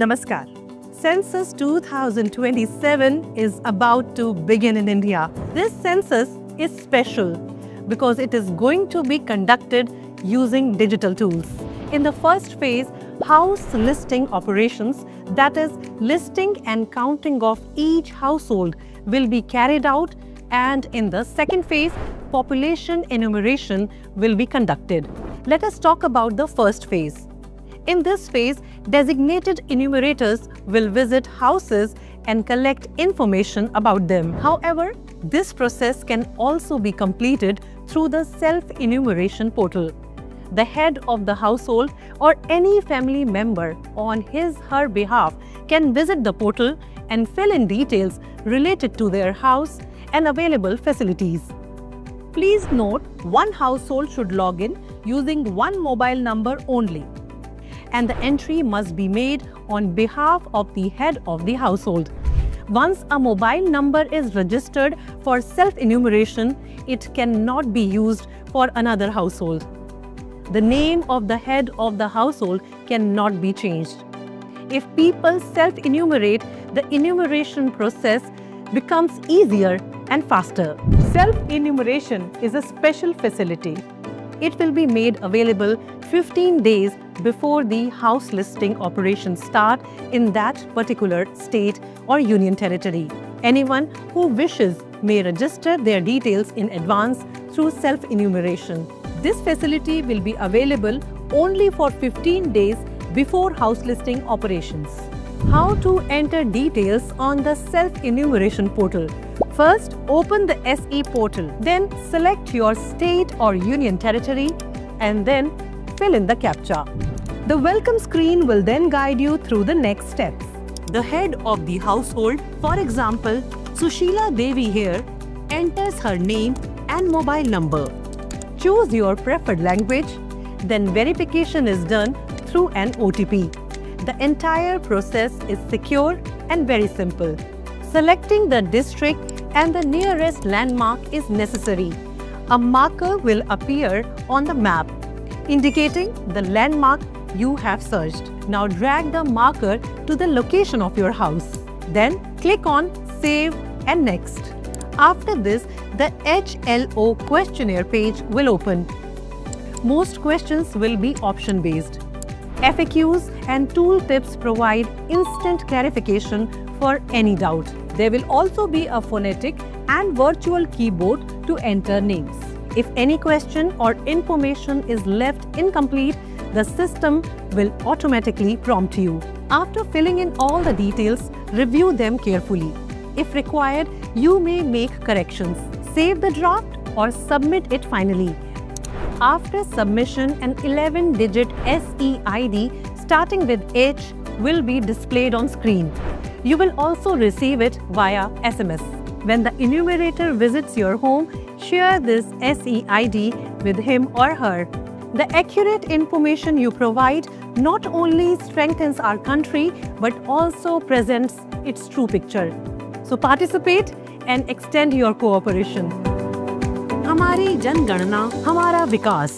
Namaskar. Census 2027 is about to begin in India. This census is special because it is going to be conducted using digital tools. In the first phase, house listing operations, that is, listing and counting of each household, will be carried out, and in the second phase, population enumeration will be conducted. Let us talk about the first phase. In this phase, designated enumerators will visit houses and collect information about them. However, this process can also be completed through the self-enumeration portal. The head of the household or any family member on his/her behalf can visit the portal and fill in details related to their house and available facilities. Please note, one household should log in using one mobile number only, and the entry must be made on behalf of the head of the household. Once a mobile number is registered for self-enumeration, it cannot be used for another household. The name of the head of the household cannot be changed. If people self-enumerate, the enumeration process becomes easier and faster. Self-enumeration is a special facility. It will be made available 15 days before the house listing operations start in that particular state or union territory. Anyone who wishes may register their details in advance through self-enumeration. This facility will be available only for 15 days before house listing operations. How to enter details on the self-enumeration portal? First, open the SE portal. Then select your state or union territory and then fill in the CAPTCHA. The welcome screen will then guide you through the next steps. The head of the household, for example, Sushila Devi here, enters her name and mobile number. Choose your preferred language, then verification is done through an OTP. The entire process is secure and very simple. Selecting the district and the nearest landmark is necessary. A marker will appear on the map, indicating the landmark you have searched. Now drag the marker to the location of your house. Then click on Save and Next. After this, the HLO questionnaire page will open. Most questions will be option-based. FAQs and tooltips provide instant clarification for any doubt. There will also be a phonetic and virtual keyboard to enter names. If any question or information is left incomplete, the system will automatically prompt you. After filling in all the details, review them carefully. If required, you may make corrections. Save the draft or submit it finally. After submission, an 11-digit SEID starting with H will be displayed on screen. You will also receive it via SMS. When the enumerator visits your home, share this SEID with him or her. The accurate information you provide not only strengthens our country but also presents its true picture. So participate and extend your cooperation. हमारी जनगणना हमारा विकास.